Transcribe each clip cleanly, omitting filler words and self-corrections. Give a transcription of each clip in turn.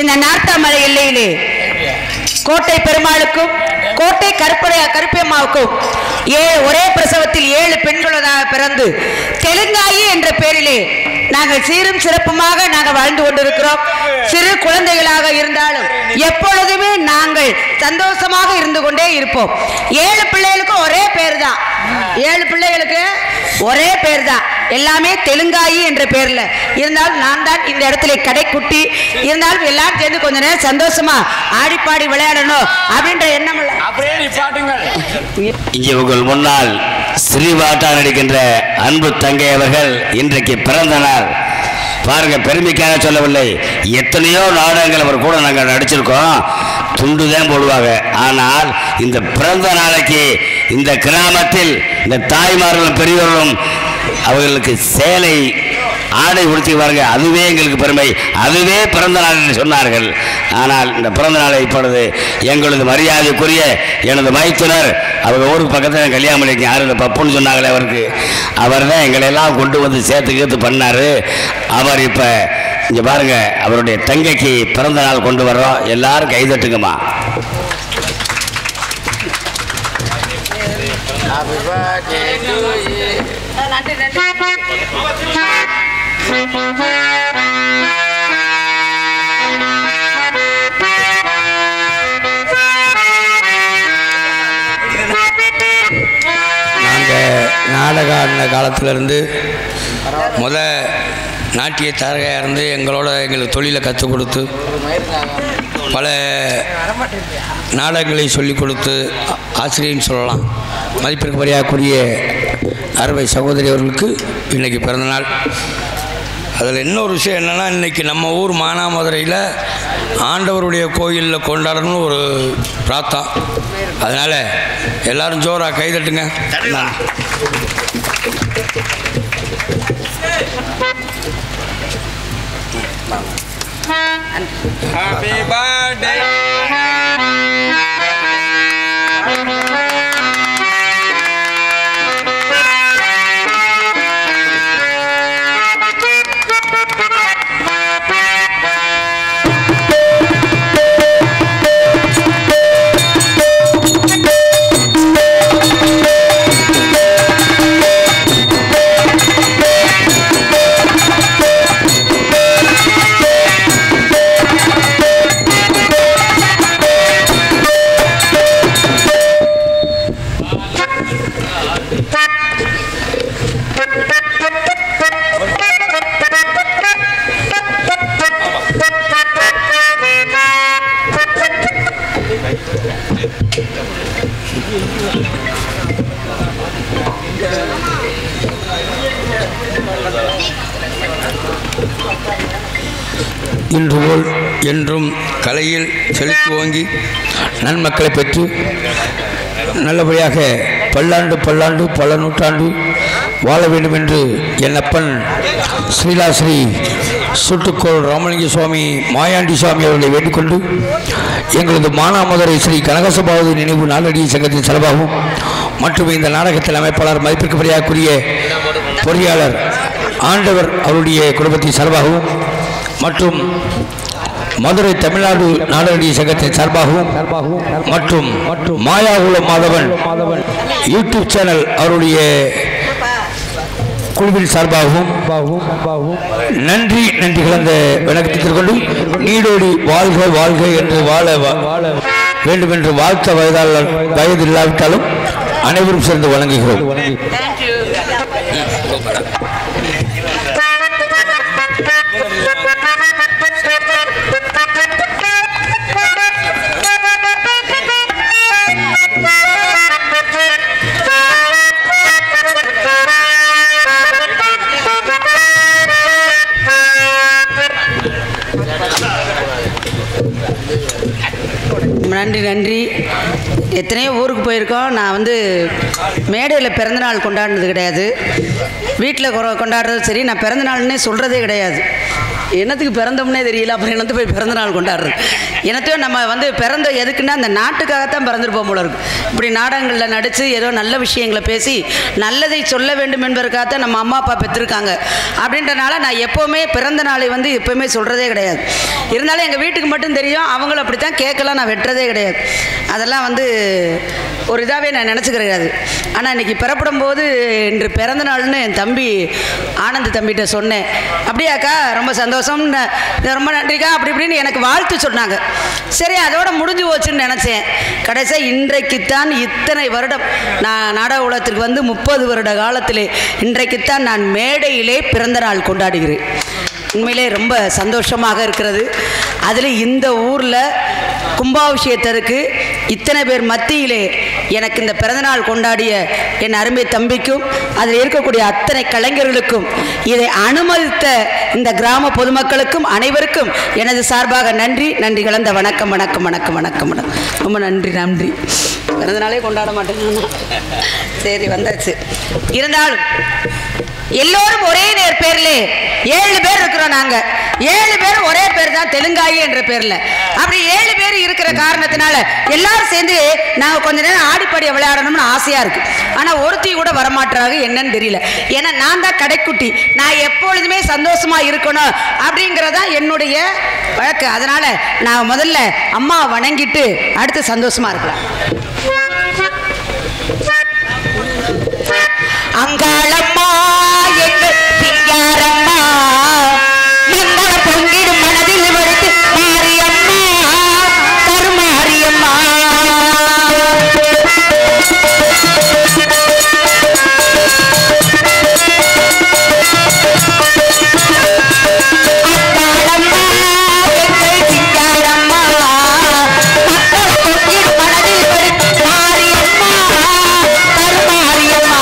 இந்த நார்த்தாமலை எல்லையிலே கோட்டை பெருமாளுக்கும் கோட்டை கருப்பையம்மாவுக்கும் ஒரே பிரசவத்தில் 7 பெண்களதாக பிறந்து தெலுங்காயி என்ற பெயரிலே நாங்கள் சீரும் சிறப்புமாக நாங்கள் வாழ்ந்து கொண்டிருக்கிறோம். சிறு குழந்தைகளாக இருந்தாலும் எப்பொழுதுமே நாங்கள் சந்தோஷமாக இருந்து கொண்டே இருப்போம். 7 பிள்ளைகளுக்கும் ஒரே பேர் தான். 7 பிள்ளைகளுக்கு ஒரே பேர் தான். எல்லாமே தெலுங்காயி என்ற பேர்ல இருந்தாலும் நான் தான் இந்த இடத்துல கடைக்குட்டி இருந்தாலும் எல்லாரும் சேர்ந்து கொஞ்ச நேரம் சந்தோஷமா ஆடிப்பாடி விளையாடணும் அப்படின்ற எண்ணம். இங்கே உங்கள் முன்னால் ஸ்ரீவாட்டா நடிக்கின்ற அன்பு தங்கை அவர்கள் இன்றைக்கு பிறந்த நாள். பாருங்க, பெருமைக்காக சொல்லவில்லை, எத்தனையோ நாடகங்கள் அவர் கூட நாங்கள் நடிச்சிருக்கோம், துண்டுதான் போடுவாங்க. ஆனால் இந்த பிறந்த நாளைக்கு இந்த கிராமத்தில் இந்த தாய்மார்களும் பெரியவர்களும் அவர்களுக்கு சேலை ஆடை உடுத்திவாருங்க. அதுவே எங்களுக்கு பெருமை, அதுவே பிறந்த நாள் என்று சொன்னார்கள். ஆனால் இந்த பிறந்த நாளை இப்பொழுது எங்களது மரியாதைக்குரிய எனது மைத்துனர் அவங்க ஊருக்கு பக்கத்தில் கல்யாணம் யார் இந்த பப்புன்னு சொன்னாங்களே அவருக்கு, அவர் தான் எங்களை எல்லாம் கொண்டு வந்து சேர்த்து பண்ணார். அவர் இப்போ இங்கே பாருங்க, அவருடைய தங்கைக்கு பிறந்த நாள் கொண்டு வர்றோம், எல்லாரும் கைதட்டுங்கம்மா. நாங்கள் நாடக ஆடின காலத்திலேருந்து நாட்டிய தாரகையாக இருந்து எங்களுக்கு தொழிலை கற்றுக் கொடுத்து பல நாடகங்களை சொல்லிக் கொடுத்து ஆசிரியர்னு சொல்லலாம் மதிப்பிற்கு மரியாதைக்குரிய அறுவை சகோதரி அவர்களுக்கு இன்றைக்கி பிறந்தநாள். அதில் இன்னொரு விஷயம் என்னென்னா, இன்றைக்கி நம்ம ஊர் மானாமதுரையில் ஆண்டவருடைய கோயிலில் கொண்டாடணும்னு ஒரு பிரார்த்தம். அதனால் எல்லோரும் ஜோராக கைதட்டுங்க. Happy birthday. இன்று போல் என்றும் கலையில் செழித்து ஓங்கி நன்மக்களை பெற்று நல்லபடியாக பல்லாண்டு பல்லாண்டு பல நூற்றாண்டு வாழ வேண்டும் என்று என் அப்பன் ஸ்ரீலாஸ்ரீ சுட்டுக்கோள் ராமலிங்க சுவாமி மாயாண்டி சுவாமி அவர்களை வேண்டிக்கொண்டு எங்களது மானாமதுரை ஸ்ரீ கனகசபாவதி நினைவு நாளடி சங்கத்தின் சார்பாகவும் மற்றும் இந்த நாடகத்தில் அமைப்பாளர் மதிப்பிற்குரிய பொறியாளர் ஆண்டவர் அவருடைய குடும்பத்தின் சார்பாகவும் மற்றும் மதுரை தமிழ்நாடு நாடகடி சங்கத்தின் சார்பாகவும் மற்றும் மாயாகுல மாதவன் யூடியூப் சேனல் அவருடைய குழுவின் சார்பாகவும் நன்றி நன்றி கலந்த வணக்கத்தை கொண்டு நீடோடி வாழ்க வாழ்க என்று வாழ வேண்டும் என்று வாழ்த்த வயது இல்லாவிட்டாலும் அனைவரும் சேர்ந்து வணங்குகிறோம். நன்றி நன்றி. எத்தனையோ ஊருக்கு போயிருக்கோம். நான் வந்து மேடையில் பிறந்தநாள் கொண்டாடினது கிடையாது, வீட்டில் கொண்டாடுறது சரி. நான் பிறந்தநாள்னே சொல்கிறதே கிடையாது. என்னத்துக்கு பிறந்தோம்னே தெரியல, அப்புறம் என்னத்து போய் பிறந்தநாள் கொண்டாடுறது. என்னத்தையும் நம்ம வந்து பிறந்த எதுக்குன்னா அந்த நாட்டுக்காகத்தான் பிறந்திருப்போம் போல இருக்கு. இப்படி நாடகங்களில் நடித்து ஏதோ நல்ல விஷயங்களை பேசி நல்லதை சொல்ல வேண்டும் என்பதற்காகத்தான் நம்ம அம்மா அப்பா பெற்றிருக்காங்க. அப்படின்றனால நான் எப்போவுமே பிறந்த நாளை வந்து எப்போவுமே சொல்கிறதே கிடையாது. இருந்தாலும் எங்கள் வீட்டுக்கு மட்டும் தெரியும், அவங்களும் அப்படி தான் கேட்கலாம், நான் வெட்டுறதே கிடையாது. அதெல்லாம் வந்து ஒரு இதாகவே நான் நினச்சிக்கிறது. ஆனால் இன்றைக்கி பிறப்படும் போது இன்று பிறந்த நாள்னு என் தம்பி ஆனந்த் தம்பிகிட்ட சொன்னேன். அப்படியாக்கா ரொம்ப சந்தோஷம், ரொம்ப நன்றிக்கா அப்படி இப்படின்னு எனக்கு வாழ்த்து சொன்னாங்க. சரி அதோட முடிஞ்சு போச்சுன்னு நினச்சேன். கடைசியாக இன்றைக்குத்தான் இத்தனை வருடம் நான் நாடக உலகத்திற்கு வந்து 30 வருட காலத்திலே இன்றைக்குத்தான் நான் மேடையிலே பிறந்த நாள் கொண்டாடுகிறேன். உண்மையிலே ரொம்ப சந்தோஷமாக இருக்கிறது. அதில் இந்த ஊரில் கும்பாபிஷேகத்திற்கு இத்தனை பேர் மத்தியிலே எனக்கு இந்த பிறந்தநாள் கொண்டாடிய என் அருமை தம்பிக்கும் அதில் இருக்கக்கூடிய அத்தனை கலைஞர்களுக்கும் இதை அனுமதித்த இந்த கிராம பொதுமக்களுக்கும் அனைவருக்கும் எனது சார்பாக நன்றி நன்றி கலந்த வணக்கம் வணக்கம் வணக்கம் வணக்கம் வணக்கம். ரொம்ப நன்றி நன்றி. பிறந்தநாளே கொண்டாட மாட்டேங்க. சரி வந்தாச்சு. இருந்தாலும் எல்லோரும் ஒரே நேர் பேர்ல 7 பேர் இருக்கிறோம். நாங்க 7 பேர் ஒரே பேர் தான், தெலுங்காயி என்ற பேர்ல. அப்படி 7 பேர் இருக்கிற காரணத்தினால எல்லாரும் சேர்ந்து நாங்க கொஞ்ச நேரம் ஆடிப்பாடி விளையாடணும்னு ஆசையா இருக்கு. ஆனா ஒருத்தி கூட வரமாட்டாங்க, என்னன்னு தெரியல. ஏன்னா நான் தான் கடைக்குட்டி, நான் எப்பொழுதுமே சந்தோஷமா இருக்கணும் அப்படிங்கறதா என்னுடைய வழக்கு. அதனால நான் முதல்ல அம்மா வணங்கிட்டு அடுத்து சந்தோஷமா இருக்கலாம். அங்காளம்மா எங்கள் சிங்காரம்மா மங்கள பொங்கிடும் மனதில் வடுத்து மாரியம்மா கருமாரியம்மா அங்காளம்மா எங்கள் சிங்காரம்மா மங்கள பொங்கிடும் மனதில் வடுத்து மாரியம்மா கருமாரியம்மா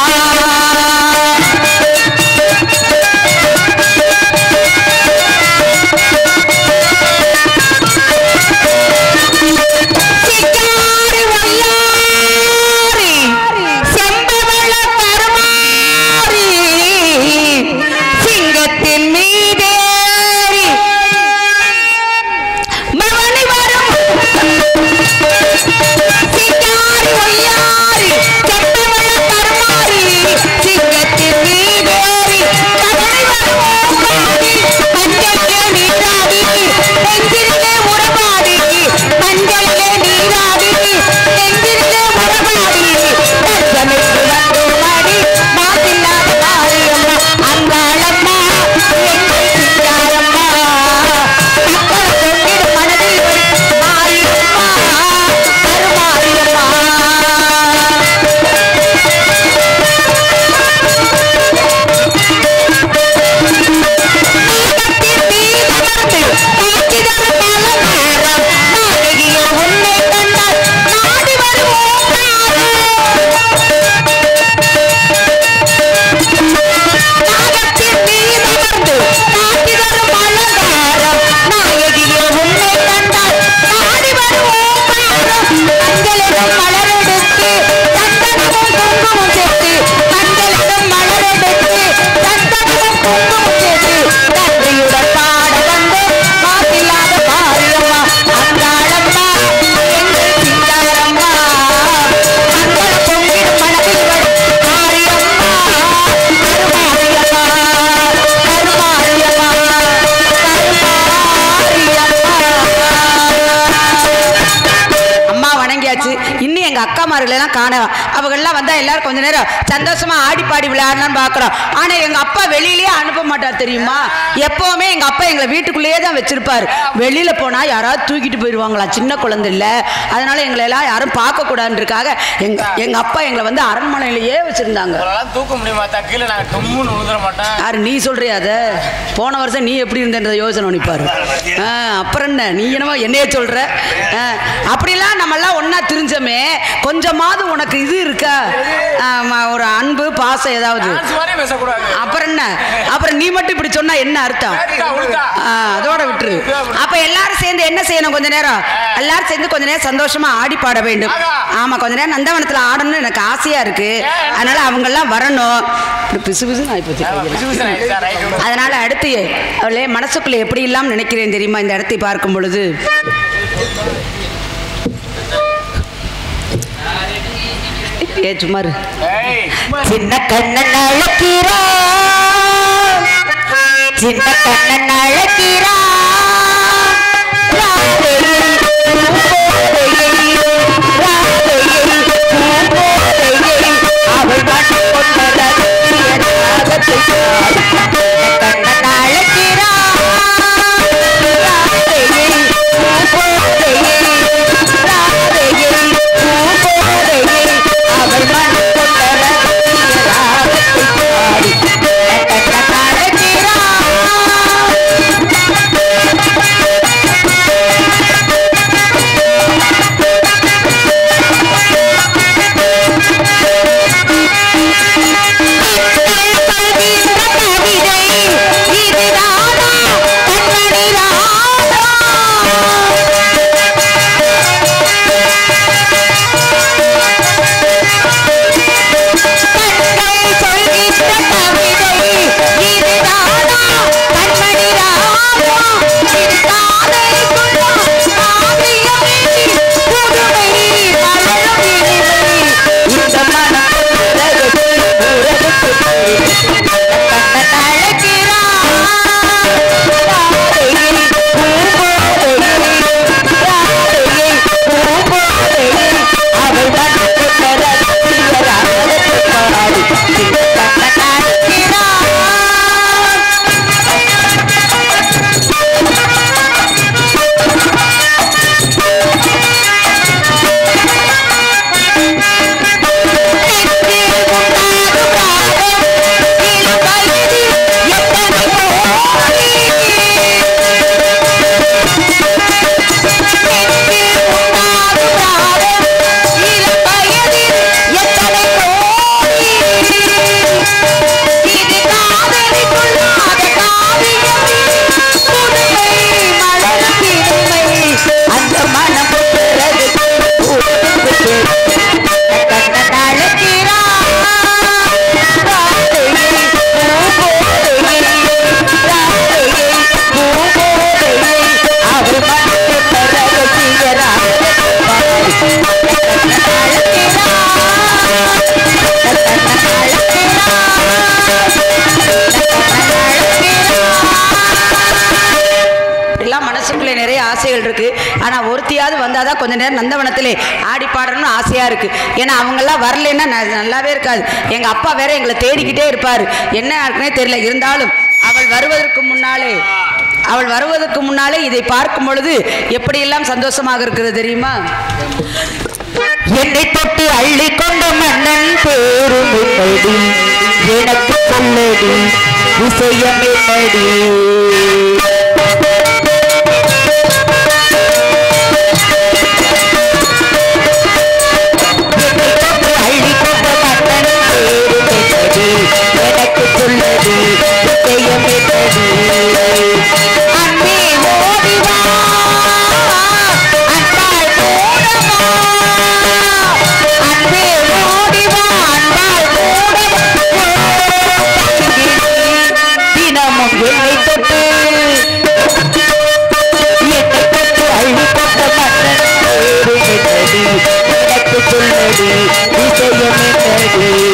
இன்னும் எங்க அக்காமார்களெல்லாம் காணோம். அவங்கெல்லாம் வந்தா எல்லாரும் கொஞ்ச நேரம் சந்தோஷமா ஆடி பாடி விளையாடலாம்னு பாக்குறோம். ஆனா எங்க அப்பா வெளியிலேயே அனுப்ப மாட்டார் தெரியுமா? எப்பவுமே எங்க அப்பா எங்களை வீட்டுக்குள்ளேயே தான் வச்சிருப்பாரு. வெளியில போனா யாராவது தூக்கிட்டு போயிடுவாங்களா, சின்ன குழந்தை இல்ல, அதனால எங்களை எல்லாம் யாரும் பார்க்க கூடாதுன்றதுக்காக எங்க அப்பா எங்களை வந்து அரண்மனையிலேயே வச்சிருந்தாங்க. தூக்க முடியுமா? கீழே நாங்க தும்முன்னு விழுந்துட மாட்டோம். யாரு நீ சொல்றியா? அத போன வருஷம் நீ எப்படி இருந்த யோசனை நிப்பாரு. அப்புறம் என்ன நீ என்னமோ என்னைய சொல்ற? அப்படிலாம் நம்ம எல்லாம் ஒன்னா திரிஞ்சமே, கொஞ்சமாவது உனக்கு இது இருக்கா? ஒரு அன்பு பாசம் ஏதாவது? அப்புறம் என்ன? அப்புறம் நீ மட்டும் இப்படி சொன்னா என்ன அர்த்தம்? அதோட விட்டுரு. அப்ப எல்லாரும் சேர்ந்து என்ன செய்யணும்? கொஞ்ச நேரம் எல்லாரும் சேர்ந்து கொஞ்ச நேரம் சந்தோஷமா ஆடி பாட வேண்டும். ஆமா, கொஞ்ச நேரம் நந்தவனத்துல ஆடணும்னு எனக்கு ஆசையா இருக்கு. அதனால அவங்க எல்லாம் வரணும். பிசு பிசுன்னு ஆயிப்போச்சு. அதனால அடுத்து அவளே மனசுக்குள்ள எப்படி எல்லாம் நினைக்கிறேன் தெரியுமா இந்த இடத்தை பார்க்கும் பொழுது? சுமார் சின்ன கண்ணன் அழைக்கிறா, சின்ன கண்ணன் அழைக்கிறா, அவள் வந்தாதான் கொஞ்ச நேரம் நந்தவனத்திலே ஆடி பாடணும்னு ஆசையா இருக்கு. ஏன்னா அவங்கெல்லாம் வரலன்னா நல்லாவே இருக்காது. எங்க அப்பா வேற எங்களை தேடிக்கிட்டே இருப்பாரு, என்ன இருக்குன்னே தெரியல. இருந்தாலும் அவள் வருவதற்கு முன்னாலே இதை பார்க்கும் பொழுது எப்படியெல்லாம் சந்தோஷமாக இருக்கிறது தெரியுமா? என்னை தொட்டு அள்ளி கொண்ட மன்னன் பேரும் என்னடி, எனக்கு சொல்லடி விஷயம் என்னடி. எனக்கு சொல்லடி விஷயம் என்னடி. அன்பே ஓடிவா அன்பால் போடவா, அன்பே ஓடிவா அன்பால் போடவா. தினமும் என்னை தொட்டு அள்ளி கொண்ட மன்னன் பேரும் என்னடி, எனக்கு சொல்லடி விஷயம் என்னடி.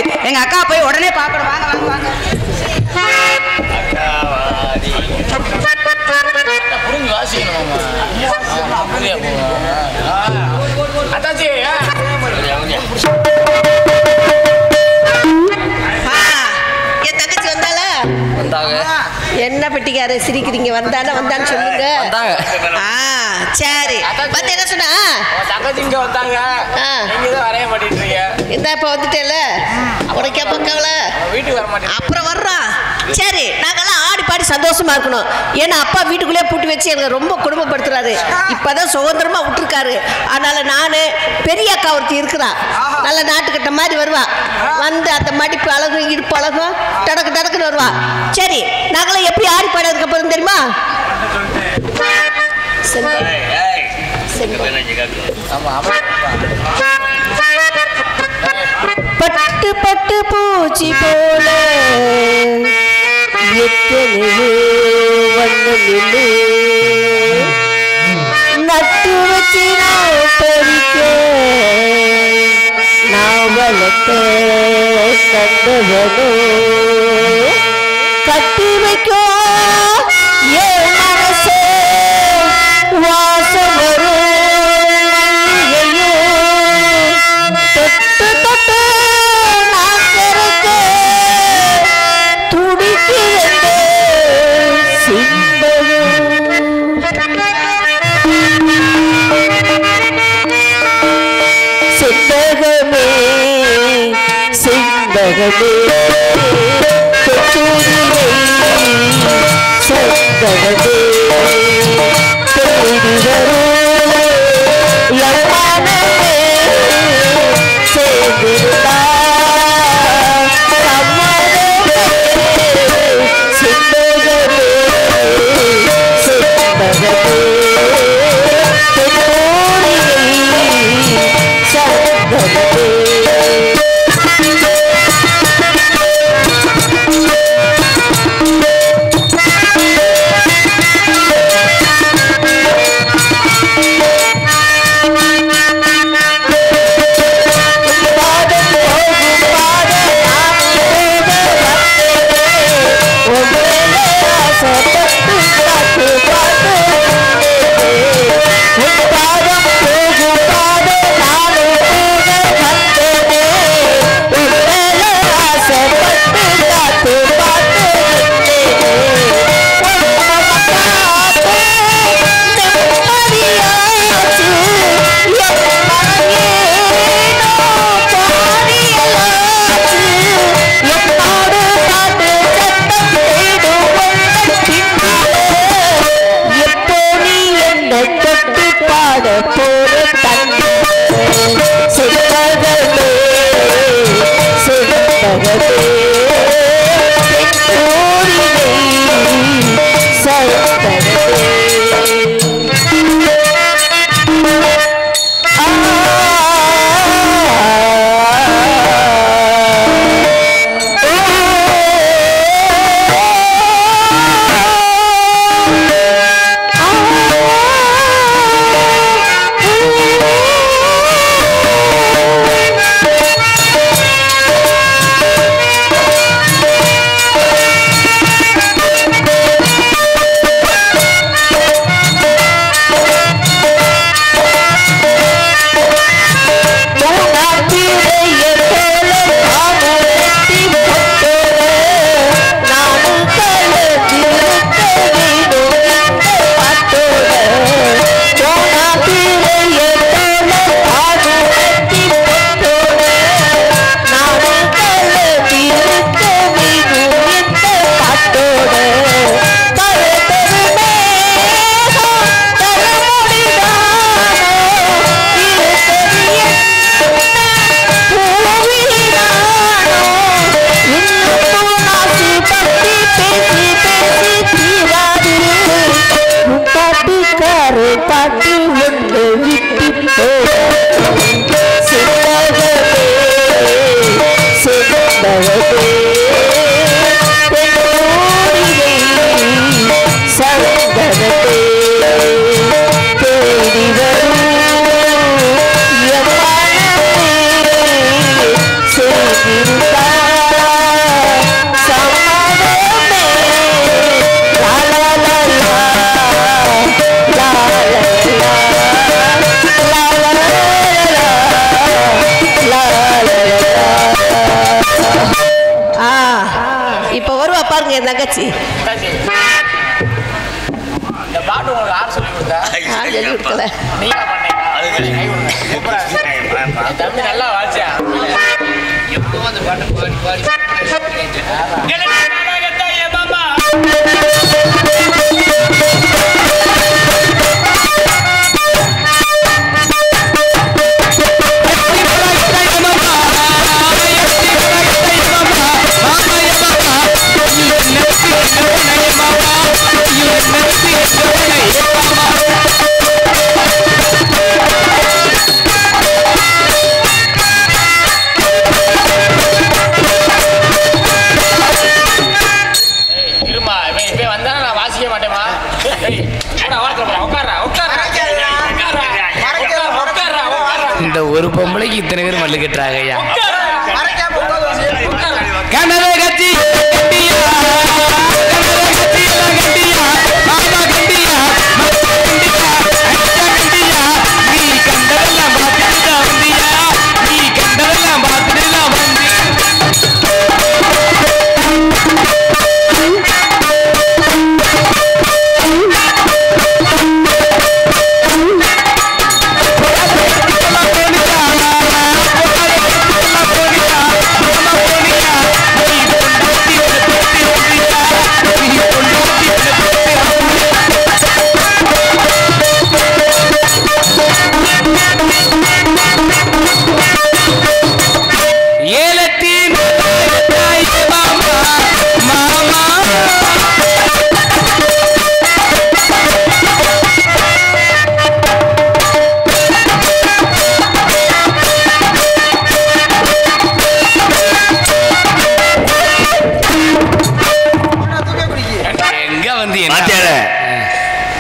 முடியுது. எங்க அக்கா போய் உடனே பார்க்கணும். வாங்க வாங்க வாங்க. புரிஞ்சு வாசிக்கணும் அத்தாச்சி. என் தங்கச்சி வந்தால வந்தாங்க. என்ன பெட்டிக்கார சிரிக்கிறீங்க? வந்தான்னு சொல்லுங்க. சரி வந்து என்ன சொன்னா? தங்கச்சி இங்க வந்தாங்க. நீங்கதான் வரைய மாட்டேன்றீங்க. இந்த இப்ப வந்துட்டேல உனக்கே பக்கவல வீட்டுக்கு வர மாட்டேன். அப்புறம் வர்றான். சரி நாங்கெல்லாம் ஆடி பாடி சந்தோஷமா இருக்கணும். ஏன்னா அப்பா வீட்டுக்குள்ளே பூட்டி வச்சு எங்களை ரொம்ப குடும்பப்படுத்துறாரு. இப்பதான் சுதந்திரமா விட்டுருக்காரு. அதனால நானு பெரிய அக்கா ஒருத்தி இருக்கிறான். நல்ல நாட்டுக்கிட்ட மாதிரி வருவா. வந்து அந்த மடிப்பு அழகும் இடுப்பு அழகும் டடக்கு டடக்குன்னு வருவா. சரி நாங்களாம் எப்படி ஆடி பாடுறதுக்கு அப்புறம் தெரியுமா? பட்டு பட்டு பூச்சி போல எத்தனையோ வண்ணமில்லை நட்டு வச்சு நான் பறிக்க நான் வளர்த்த கண்டவனோ கட்டி வைக்கோ என் மனசே வாசம் வரும் தொட்டு தொட்டு நாக்கருக்க துடிக்கிறது செண்பகமே செண்பகமே கொச்சூரியை செண்பகமே தேடி வரும் எம்மனமே சேர்ந்திருந்தா சம்மதமே செண்பகமே செண்பகமே சொல்லியாச்சு. இந்த பாட்டு உங்களுக்கு யார் சொல்லி கொடுத்தா? நான் சொல்லி கொடுக்கல. நீங்க பண்ணீங்க. சூப்பரா இருக்கு. தம்பி நல்லா வாச்சா. எப்பவும் அந்த பாட்டு பாடி பாடி இந்த ஒரு பொம்பளைக்கு இத்தனை பேர் மல்லு கட்டுறாங்க ஐயா.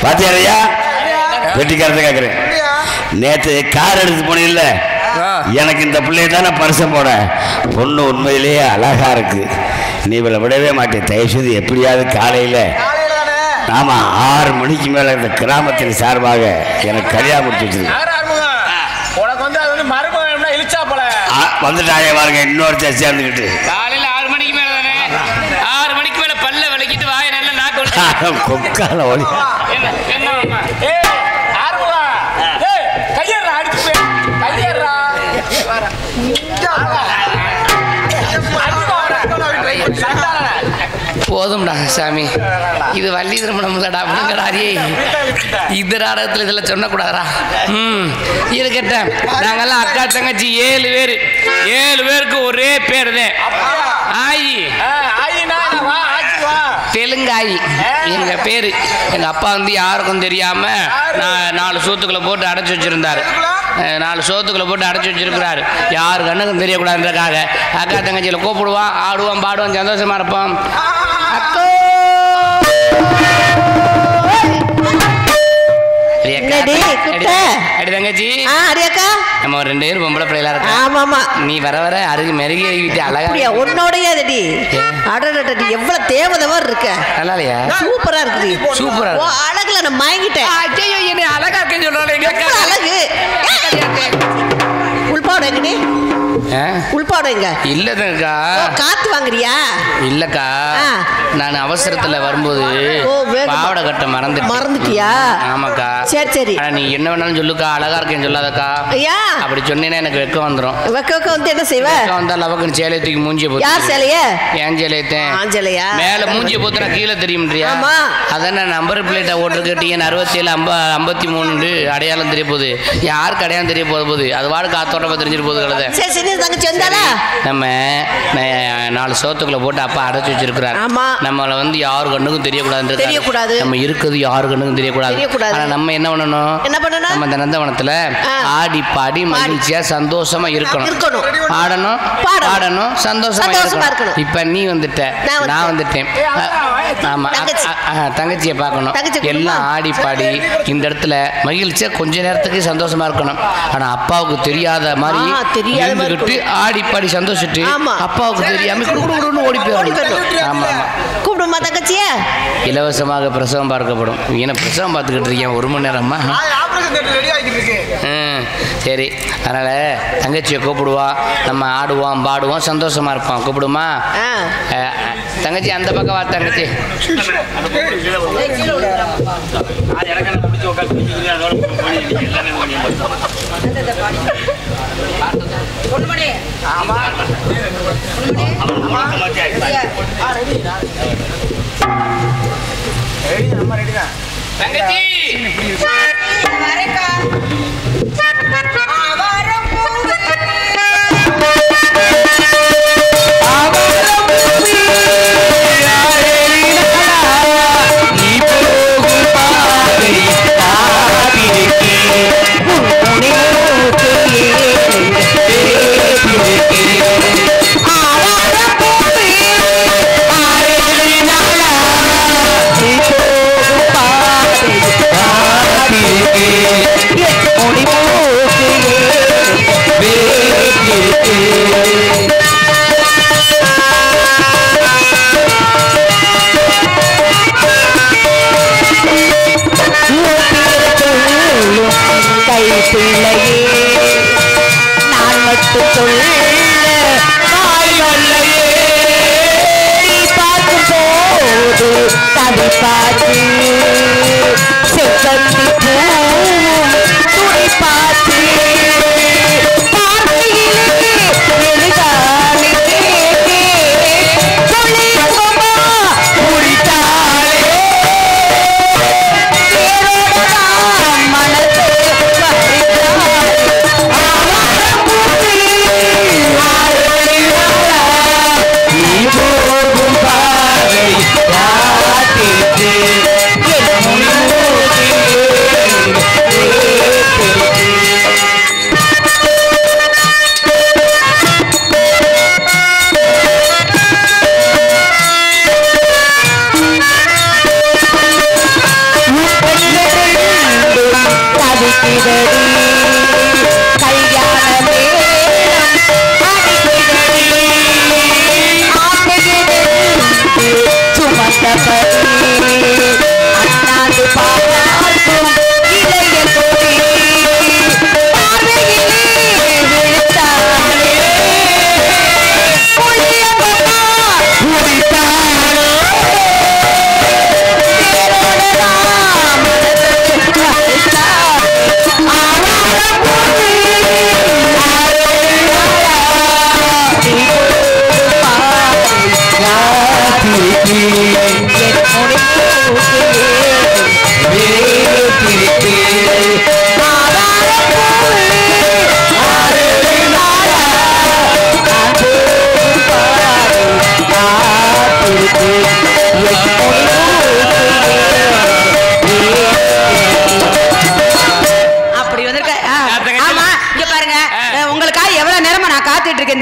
பாத்தியாரையா வெட்டிக்காரத்தை கேட்குறேன். நேற்று கார் எடுத்து போனீங்கல்ல, எனக்கு இந்த பிள்ளைய தானே பரிசம் போட. பொண்ணு உண்மையிலேயே அழகா இருக்கு. நீ இவளை விடவே மாட்டேன். தயவுசெய்து எப்படியாவது காலையில் ஆமாம் 6 மணிக்கு மேலே இந்த கிராமத்தின் சார்பாக எனக்கு கல்யாணம் முடிச்சு வச்சிருக்கு. உனக்கு வந்து அது வந்து மருமகன் இழுச்சா போல வந்துட்டாங்க பாருங்க. இன்னொருத்தர் சேர்ந்துக்கிட்டு காலையில் 6 மணிக்கு மேலே தானே 6 மணிக்கு மேலே பல்ல விளக்கிட்டு வாய நல்லா நாக்கு கொக்கால ஒளி போதும்டா சாமி, இது வள்ளி திருமணம் இல்லடா அப்படிங்கிறாரே. இந்த நாடகத்தில் இதெல்லாம் சொல்லக்கூடாதா? இருக்கட்டும். நாங்கெல்லாம் அக்கா தங்கச்சி 7 பேர். 7 பேருக்கு ஒரே பேர் தான் ஆயி. தெலுங்கு ஆயி எங்க பேரு. எங்க அப்பா வந்து யாருக்கும் தெரியாம 4 சோத்துக்களை போட்டு அடைச்சி வச்சிருந்தாரு. 4 சோத்துக்களை போட்டு அடைச்சி வச்சிருக்கிறாரு. யாரு கண்ணுக்கும் தெரியக்கூடாதுன்றக்காக அக்கா தங்கச்சியில கூப்பிடுவான், ஆடுவான், பாடுவான், சந்தோஷமா இருப்பான். அக்கோ தங்கச்சி நம்ம 2 பேரும் பொம்பளை பிள்ளைகளா இருக்கோம். ஆமாமா. நீ வர வர அருகு மெருகிட்டு அழகா உன்னோடையடி அடடடி எவ்வளவு தேவதமா இருக்க. நல்லா இல்லையா? சூப்பரா இருக்குது. சூப்பரா அழகுல நான் மயங்கிட்டேன். ஐயோ என்ன அழகா இருக்கேன்னு சொல்றாங்க. அழகு உள்பாடு எங்கடி? உள்பாடு எங்க? இல்லக்கா. காத்து வாங்குறியா? இல்லக்கா, நான் அவசரத்துல வரும்போது பாவடை கட்ட மறந்துட்டியா? ஆமாக்கா. சரி சரி. நீ என்ன வேணாலும் சொல்லுக்கா, அழகா இருக்கேன்னு சொல்லாதக்கா. ஐயா அப்படி சொன்னீங்கன்னா எனக்கு வெக்கம் வந்துடும். வெக்க வந்து என்ன செய்வ? வந்தா லவக்குன்னு சேலையை தூக்கி மூஞ்சிய போத்து. யார் சேலைய? ஏன் சேலையத்தேன். ஆஞ்சலையா? மேல மூஞ்சிய போத்து நான் கீழே தெரியும்ன்றியா? அதான் நம்பர் பிளேட்டை ஓட்டுருக்கு. டிஎன் 67 53 அடையாளம் தெரிய போகுது. யாருக்கு அடையாளம் தெரிய போகுது? அது வாடு காத்தோட்டமா தெரிஞ்சிட்டு போகுது. கழுத நம்ம 4 சோத்துக்களை போட்டு அப்பா அடைச்சி வச்சிருக்கிறார். நம்மளை வந்து யாரு கண்ணுக்கும் தெரியக்கூடாது. நம்ம இருக்கிறது யாரு கண்ணுக்கும் தெரியக்கூடாது. ஆனா நம்ம என்ன பண்ணணும்? நம்ம இந்த நந்தவனத்துல ஆடி பாடி மகிழ்ச்சியா சந்தோஷமா இருக்கணும். ஆடணும், பாடணும், சந்தோஷமா இருக்கணும். இப்ப நீ வந்துட்ட, நான் வந்துட்டேன். ஆமா, தங்கச்சியை பார்க்கணும். எல்லாம் ஆடி பாடி இந்த இடத்துல மகிழ்ச்சியா கொஞ்ச நேரத்துக்கு சந்தோஷமா இருக்கணும். ஆனா அப்பாவுக்கு தெரியாத மாதிரி இருந்துகிட்டு ஆடி பாடி சந்தோஷிட்டு அப்பாவுக்கு தெரியாம ஓடி போயிடும். ஆமா ஆமா. கூப்பிடுமா தங்கச்சிய? இலவசமாக பிரசவம் பார்க்கப்படும். ஏன்னா பிரசவம் பார்த்துக்கிட்டு இருக்கேன் 1 மணி நேரமா. சரி, அதனால் தங்கச்சியை கூப்பிடுவா, நம்ம ஆடுவோம் பாடுவோம் சந்தோஷமாக இருப்போம். கூப்பிடுமா? தங்கச்சி அந்த பக்கம் வா. தங்கச்சி தங்கச்சி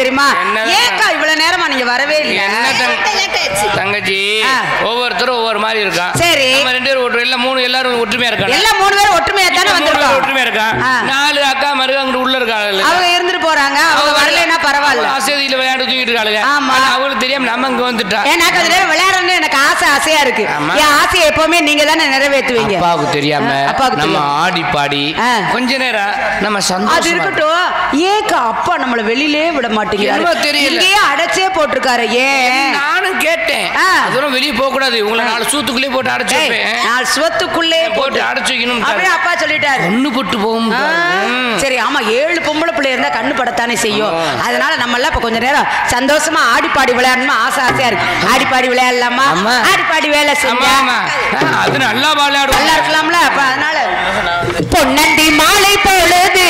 தெரியுமா? ஏக்கா இவ்வளவு நேரமா நீங்க வரவே இல்ல? தங்கச்சி ஒவ்வொருத்தரும் ஒவ்வொரு மாதிரி இருக்கான். சரி, நம்ம ரெண்டு பேரும் ஒற்று இல்ல மூணு எல்லாரும் ஒற்றுமையா இருக்காங்க. எல்லாம் மூணு பேரும் ஒற்றுமையா தானே வந்திருக்கோம். ஒற்றுமையா இருக்கான். நாலு அக்கா மருக அங்க உள்ள இருக்காங்க. அவங்க இருந்துட்டு போறாங்க. அவங்க வரலனா பரவாயில்ல. ஆசையில விளையாண்டு தூக்கிட்டு இருக்காங்க. ஆமா, அவங்களுக்கு தெரியாம நம்ம இங்க வந்துட்டா. எனக்கு கொஞ்ச நேரம் விளையாடணும்னு எனக்கு ஆசையா இருக்கு. என் ஆசையை எப்பவுமே நீங்க தானே நிறைவேற்றுவீங்க. அப்பாவுக்கு தெரியாம நம்ம ஆடி பாடி கொஞ்ச நேரம் நம்ம சந்தோஷம். அது இருக்கட்டும். ஏக்கா அப்பா நம்மள வெளியிலே விட மாட்டேங்கிறாரு. தெரியல, இங்கேயே அடைச்சே போட்டுருக்காரு. ஏன்? நானும் கேட்டேன். அதெல்லாம் வெளியே போக கூடாது, உங்களை நாலு சூத்துக்குள்ளே போட்டு அடைச்சு வைப்பேன். நாலு சுவத்துக்குள்ளே போட்டு அடைச்சு வைக்கணும் அப்படியே அப்பா சொல்லிட்டாரு. கண்ணு பட்டு போகும். சரி, ஆமா, 7 பொம்பளை பிள்ளை இருந்தா கண்ணு படத்தானே செய்யும். அதனால நம்ம எல்லாம் இப்ப கொஞ்ச நேரம் சந்தோஷமா ஆடி பாடி விளையாடணுமா ஆசையா இருக்கு. ஆடி பாடி விளையாடலாமா? ஆடி பாடி வேலை செஞ்சா அது நல்லா விளையாடும், நல்லா இருக்கலாம்ல. அப்ப அதனால பொன்னந்தி மாலை பொழுது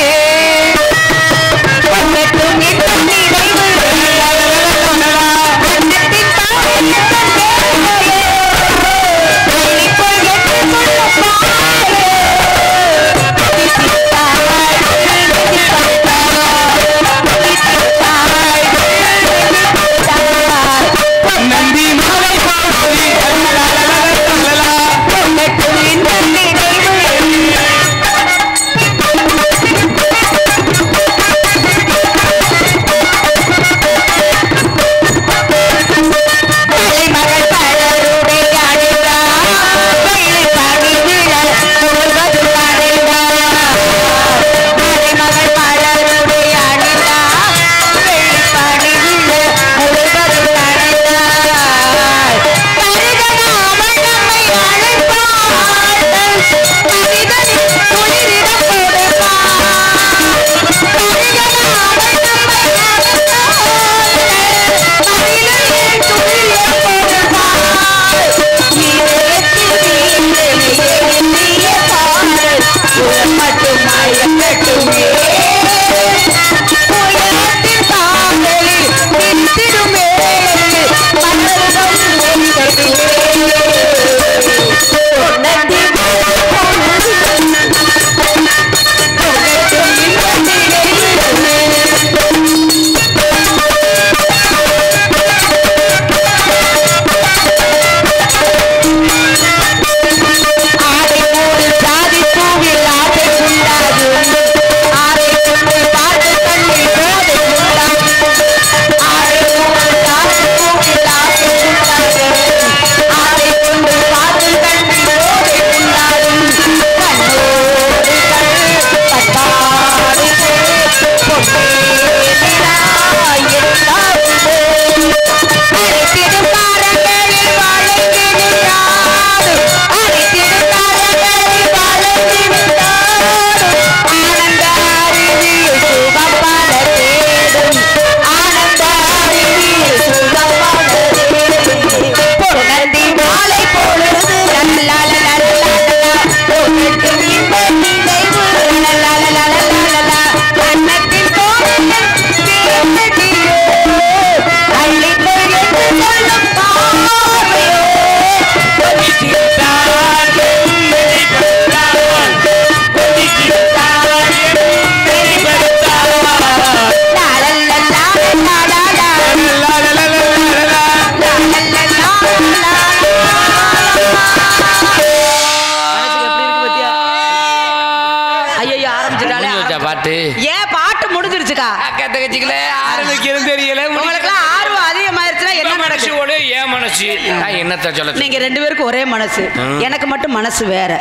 இருக்கா? அக்கா தங்கச்சிக்கல ஆரம்பிக்கிறது தெரியல. உங்களுக்கு ஆர்வம் அதிகமாயிருச்சுன்னா என்ன நடக்கும்? ஏன் மனசு நான் என்னத்த சொல்ல? நீங்க 2 பேருக்கும் ஒரே மனசு, எனக்கு மட்டும் மனசு வேற.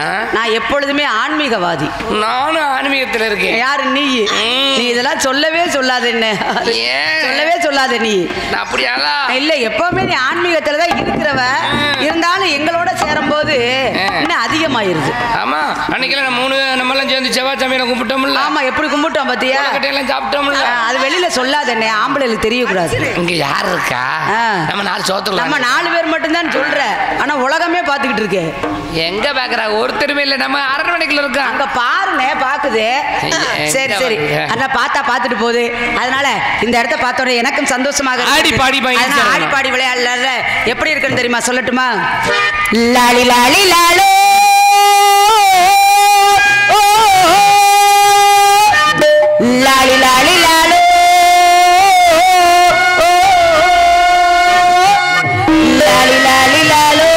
ஏன்? நான் எப்பொழுதுமே ஆன்மீகவாதி. நானும் ஆன்மீகத்துல இருக்கேன். யாரு நீ? நீ இதெல்லாம் சொல்லவே சொல்லாத. என்ன சொல்லவே சொல்லாத நீ. அப்படியாதா? இல்ல, எப்பவுமே நீ ஆன்மீகத்துல தான் இருக்கிறவ. இருந்தாலும் எங்களோட சேரும் போது இன்னும் அதிகமாயிருது. ஆமா, அன்னைக்கெல்லாம் நம்ம எல்லாம் சேர்ந்து செவ்வாய் சமையல கும்பிட்டோம்ல. ஆமா, எப்படி கும்பிட்டோம் பாத்தியா? எல்லாம் சாப்பிட்டோம்ல. அது வெளியில சொல்லாத என்ன, ஆம்பளைகளுக்கு தெரியக்கூடாது. இங்க யார் இருக்கா? நம்ம 4 சோத்துல நம்ம 4 பேர் மட்டும் தான் சொல்ற. ஆனா உலகமே பாத்துக்கிட்டு இருக்கு. எங்க பாக்குறா? ஒருத்தருமே இல்ல. நம்ம அரண்மனைக்குள்ள இருக்கோம். அங்க பாருனே, பாக்குது. சரி சரி, அண்ணா பார்த்தா பாத்துட்டு போகுது. அதனால இந்த இடத்த பார்த்தோட எனக்கும் சந்தோஷமாக ஆடி பாடி ஆடி பாடி விளையாடல. எப்படி இருக்குன்னு தெரியுமா? சொல்லட்டுமா? லாலி லாலி லாலோ லாலி லாலி லாலோ லாலி லாலி லாலோ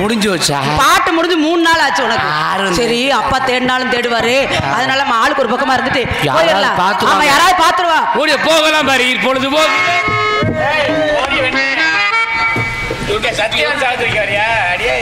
முடிஞ்சு வச்சா பாட்டு முடிஞ்சு 3 நாள் ஆச்சு உனக்கு. சரி, அப்பா தேடினாலும் தேடுவாரு. அதனால நம்ம ஆளுக்கு ஒரு பக்கமா இருந்துட்டு யாராவது பாத்துருவா. போகலாம் பாரு. பொழுது சத்தியம் சாத்திரிக்காரியா அடியே